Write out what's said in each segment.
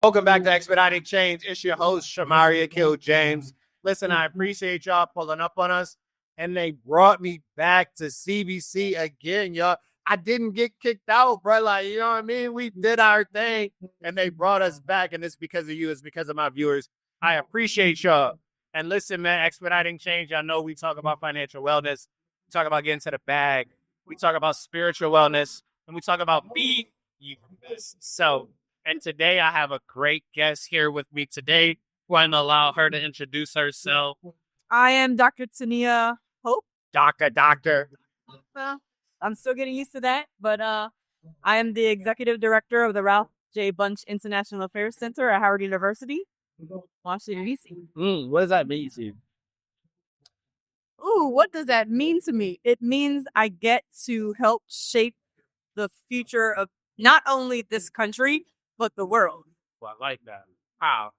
Welcome back to Expediting Change. It's your host, Shamaria Kill James. Listen, I appreciate y'all pulling up on us, and they brought me back to CBC again, y'all. I didn't get kicked out, bro. Like, you know what I mean? We did our thing, and they brought us back, and it's because of you. It's because of my viewers. I appreciate y'all. And listen, man, Expediting Change, I know we talk about financial wellness. We talk about getting to the bag. We talk about spiritual wellness, and we talk about being you. So, and today I have a great guest here with me today. I'm going to allow her to introduce herself. I am Dr. Tonija Hope. Doctor. Well, I'm still getting used to that, but I am the executive director of the Ralph J. Bunche International Affairs Center at Howard University, Washington, D.C. What does that mean to you? Ooh, what does that mean to me? It means I get to help shape the future of not only this country, but the world. Well, I like that. How?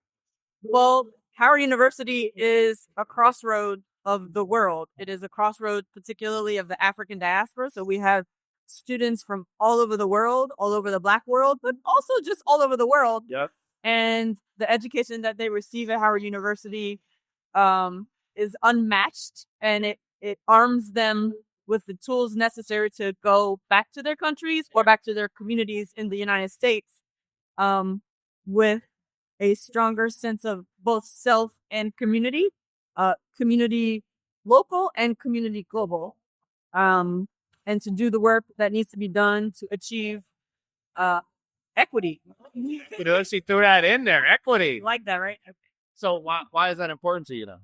Well, Howard University is a crossroad of the world. It is a crossroad, particularly of the African diaspora. So we have students from all over the world, all over the Black world, but also just all over the world. Yep. And the education that they receive at Howard University is unmatched, and it arms them with the tools necessary to go back to their countries or back to their communities in the United States with a stronger sense of both self and community, community local and community global, and to do the work that needs to be done to achieve equity. You know, she threw that in there, equity. You like that, right? So why is that important to you, though?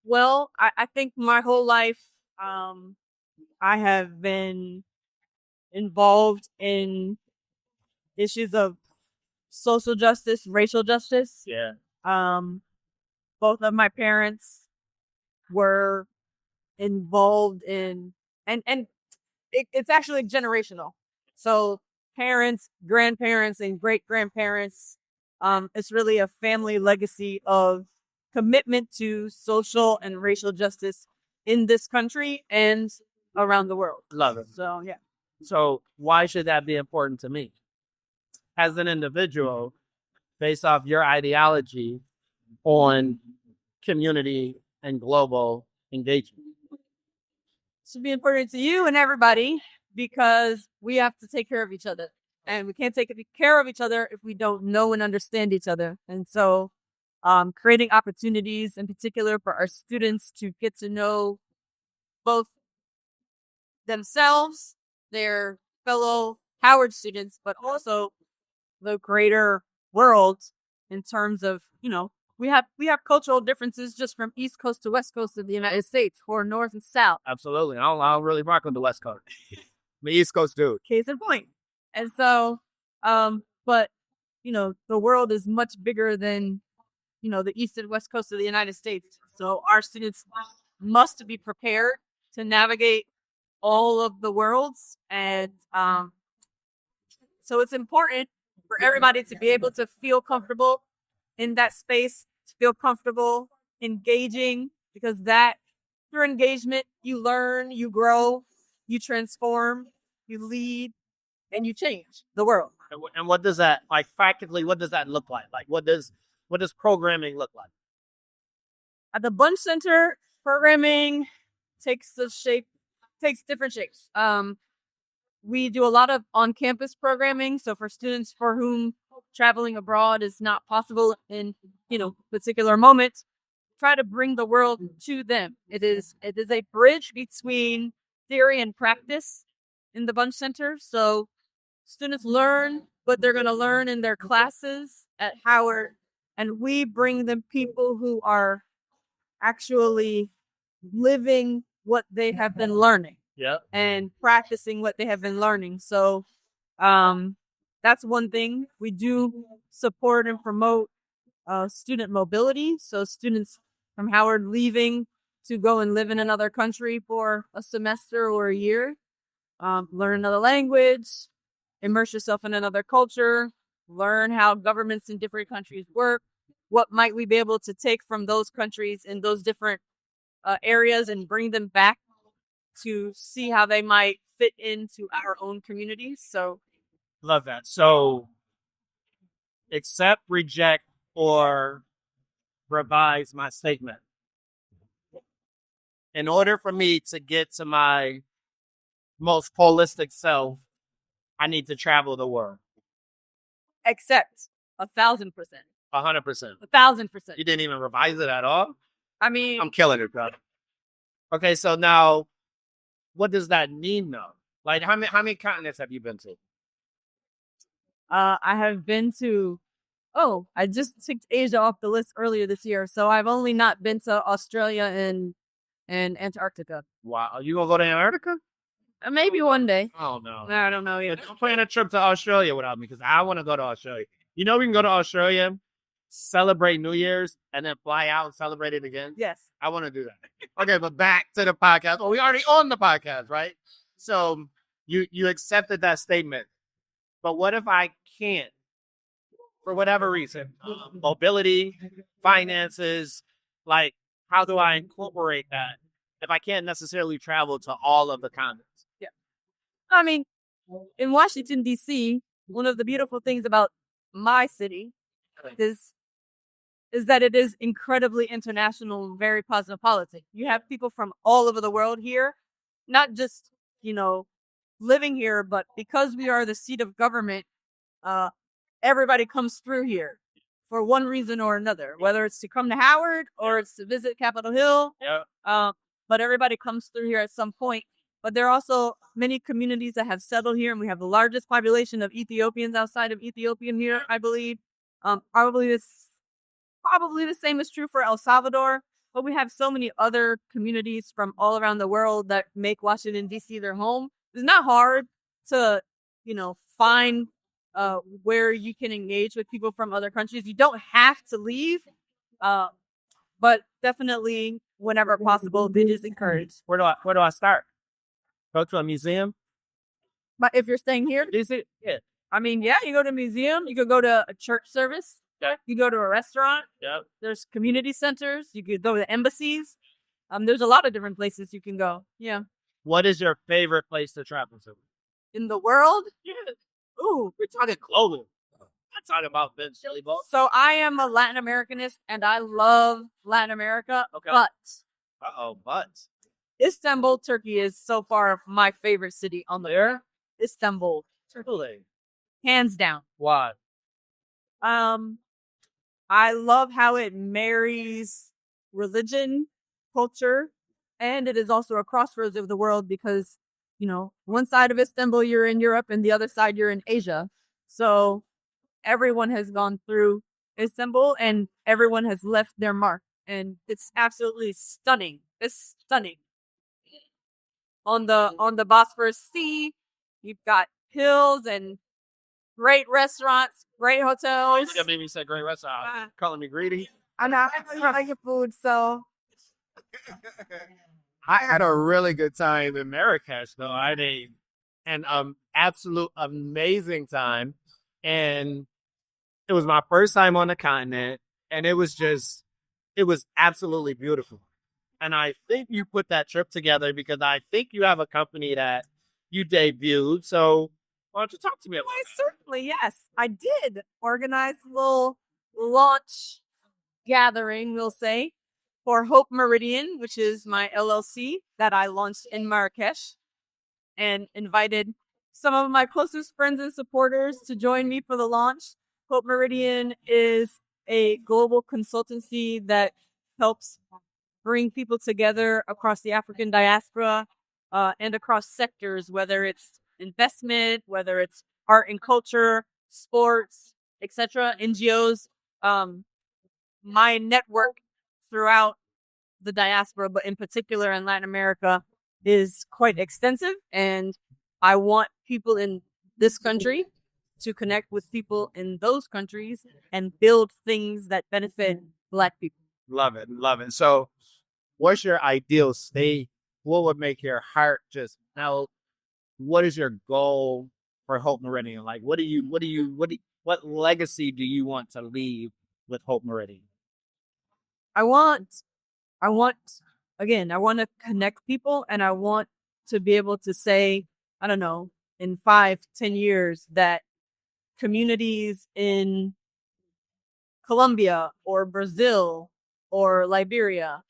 Well, I think my whole life, I have been involved in issues of social justice, racial justice. Yeah. Both of my parents were involved in, and it's actually generational. So parents, grandparents, and great grandparents. It's really a family legacy of commitment to social and racial justice in this country and around the world. Love it. So, yeah. So why should that be important to me? As an individual, based off your ideology on community and global engagement. It should be important to you and everybody because we have to take care of each other. And we can't take care of each other if we don't know and understand each other. And so creating opportunities in particular for our students to get to know both themselves, their fellow Howard students, but also the greater world in terms of, we have cultural differences just from East Coast to West Coast of the United States or North and South. Absolutely. I don't really rock on the West Coast. I'm an East Coast dude. Case in point. And so, but, the world is much bigger than, the East and West Coast of the United States. So our students must be prepared to navigate all of the worlds. And so it's important for everybody to be able to feel comfortable in that space, to feel comfortable engaging, because that through engagement, you learn, you grow, you transform, you lead, and you change the world. And what does that, practically, what does that look like? What does programming look like? At the Bunche Center, programming takes different shapes. We do a lot of on-campus programming. So for students for whom traveling abroad is not possible in, particular moments, try to bring the world to them. It is a bridge between theory and practice in the Bunche Center. So students learn, but they're going to learn in their classes at Howard. And we bring them people who are actually living what they have been learning. Yeah. And practicing what they have been learning. So that's one thing. We do support and promote student mobility. So students from Howard leaving to go and live in another country for a semester or a year, learn another language, immerse yourself in another culture, learn how governments in different countries work. What might we be able to take from those countries in those different areas and bring them back to see how they might fit into our own communities. So love that. So accept, reject, or revise my statement. In order for me to get to my most holistic self, I need to travel the world. Accept 1,000%. 100%. 1,000%. You didn't even revise it at all? I mean, I'm killing it, bro. Okay, so now, what does that mean, though? Like, how many continents have you been to? I have been to. Oh, I just ticked Asia off the list earlier this year, so I've only not been to Australia and Antarctica. Wow, are you gonna go to Antarctica? Maybe one day. Oh no, I don't know yeah, yet. don't plan a trip to Australia without me because I want to go to Australia. You know, we can go to Australia, celebrate New Year's, and then fly out and celebrate it again. Yes. I want to do that. Okay, but back to the podcast. Well, we already on the podcast, right? So you accepted that statement, but what if I can't, for whatever reason, mobility, finances, like how do I incorporate that if I can't necessarily travel to all of the continents? Yeah. I mean, in Washington, D.C., one of the beautiful things about my city is that it is incredibly international and very cosmopolitan. You have people from all over the world here, not just, living here, but because we are the seat of government, everybody comes through here for one reason or another, whether it's to come to Howard or it's to visit Capitol Hill. Yeah. But everybody comes through here at some point. But there are also many communities that have settled here, and we have the largest population of Ethiopians outside of Ethiopia here, I believe. Probably the same is true for El Salvador, but we have so many other communities from all around the world that make Washington, D.C. their home. It's not hard to, find where you can engage with people from other countries. You don't have to leave, but definitely, whenever possible, it is encouraged. Where do I start? Go to a museum? But if you're staying here, Is it? Yeah. I mean, yeah, you go to a museum, you could go to a church service, you go to a restaurant, there's community centers, you could go to embassies. There's a lot of different places you can go. Yeah. What is your favorite place to travel to? In the world? Yeah. Ooh, we're talking global. I'm not talking about Ben Silly Ball. So I am a Latin Americanist and I love Latin America. Okay. But Istanbul, Turkey is so far my favorite city on the earth. Istanbul. Turkey. Hands down. Why? I love how it marries religion, culture, and it is also a crossroads of the world because, one side of Istanbul you're in Europe and the other side you're in Asia. So everyone has gone through Istanbul and everyone has left their mark. And it's absolutely stunning. It's stunning. On the Bosphorus Sea, you've got hills and great restaurants, great hotels. You made me say great restaurant. Calling me greedy. I know. I like your food, so. I had a really good time in Marrakesh, though. I had an absolute amazing time. And it was my first time on the continent. And it was absolutely beautiful. And I think you put that trip together because I think you have a company that you debuted. So why don't you talk to me about it? Certainly, yes. I did organize a little launch gathering, we'll say, for Hope Meridian, which is my LLC that I launched in Marrakesh, and invited some of my closest friends and supporters to join me for the launch. Hope Meridian is a global consultancy that helps bring people together across the African diaspora and across sectors, whether it's investment, whether it's art and culture, sports, etc., NGOs. My network throughout the diaspora, but in particular in Latin America, is quite extensive. And I want people in this country to connect with people in those countries and build things that benefit Black people. Love it. Love it. So what's your ideal state? What would make your heart just melt? What is your goal for Hope Meridian? Like, what legacy do you want to leave with Hope Meridian? I want to connect people, and I want to be able to say, I don't know, in 5-10 years that communities in Colombia or Brazil or Liberia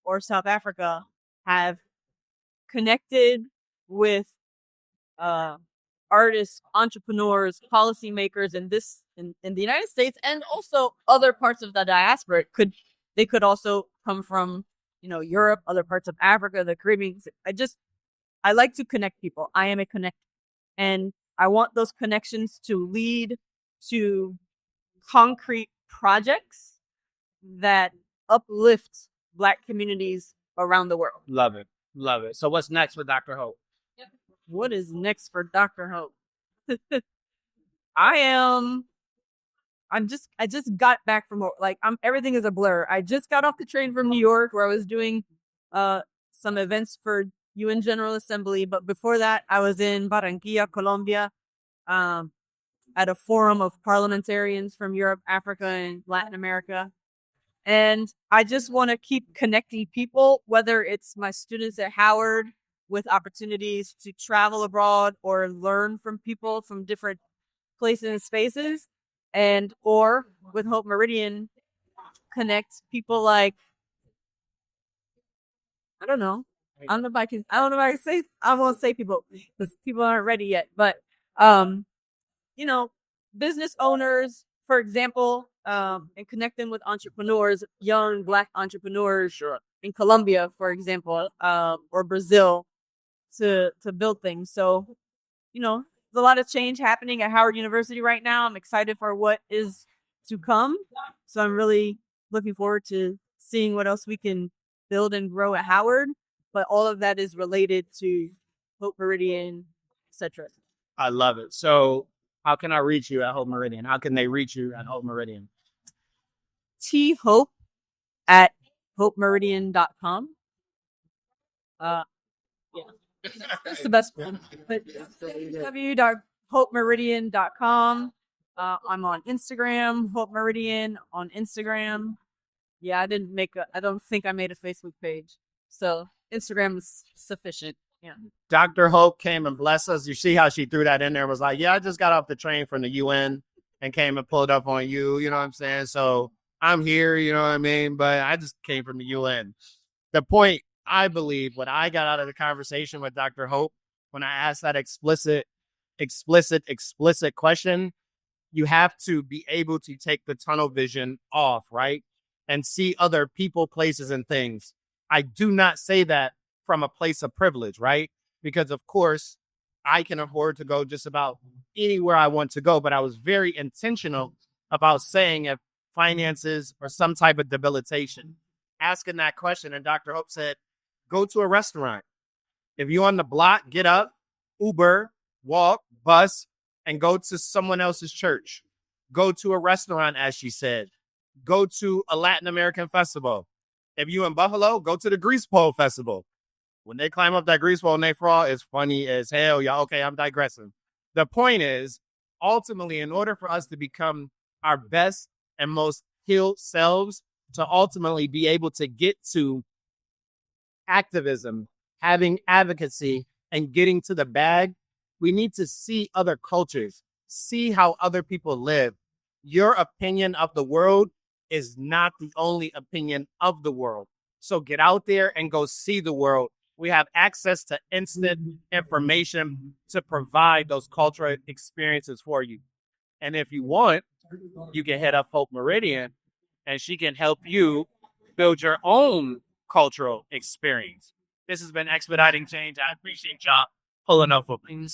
or South Africa have connected with artists, entrepreneurs, policymakers in the United States and also other parts of the diaspora. They could also come from, Europe, other parts of Africa, the Caribbean. I like to connect people. I am a connector. And I want those connections to lead to concrete projects that uplift Black communities around the world. Love it. Love it. So what's next with Dr. Hope? What is next for Dr. Hope? I just got back from everything is a blur. I just got off the train from New York where I was doing some events for UN General Assembly, but before that I was in Barranquilla, Colombia, at a forum of parliamentarians from Europe, Africa, and Latin America. And I just want to keep connecting people, whether it's my students at Howard with opportunities to travel abroad or learn from people from different places and spaces, or with Hope Meridian, connect people like, I don't know if I can say, I won't say people because people aren't ready yet, but, business owners, for example, and connect them with entrepreneurs, young Black entrepreneurs in Colombia, for example, or Brazil to build things. So, there's a lot of change happening at Howard University right now. I'm excited for what is to come. So I'm really looking forward to seeing what else we can build and grow at Howard. But all of that is related to Hope Meridian, etc. I love it. So how can I reach you at Hope Meridian? How can they reach you at Hope Meridian? Hope at hopemeridian.com. That's the best one. But www.hopemeridian.com. I'm on Instagram, Hope Meridian on Instagram. Yeah, I don't think I made a Facebook page. So Instagram is sufficient. Yeah. Dr. Hope came and blessed us. You see how she threw that in there, was like, yeah, I just got off the train from the UN and came and pulled up on you. You know what I'm saying? So I'm here, you know what I mean? But I just came from the UN. The point, I believe, what I got out of the conversation with Dr. Hope, when I asked that explicit question, you have to be able to take the tunnel vision off, right? And see other people, places, and things. I do not say that from a place of privilege, right? Because, of course, I can afford to go just about anywhere I want to go. But I was very intentional about saying if finances or some type of debilitation, asking that question. And Dr. Hope said, go to a restaurant. If you're on the block, get up, Uber, walk, bus, and go to someone else's church. Go to a restaurant, as she said. Go to a Latin American festival. If you're in Buffalo, go to the Grease Pole Festival. When they climb up that grease pole and they fall, it's funny as hell. Y'all, okay, I'm digressing. The point is, ultimately, in order for us to become our best and most healed selves, to ultimately be able to get to activism, having advocacy, and getting to the bag, we need to see other cultures, see how other people live. Your opinion of the world is not the only opinion of the world. So get out there and go see the world. We have access to instant information to provide those cultural experiences for you. And if you want, you can hit up Hope Meridian and she can help you build your own cultural experience. This has been Expediting Change. I appreciate y'all pulling up for me.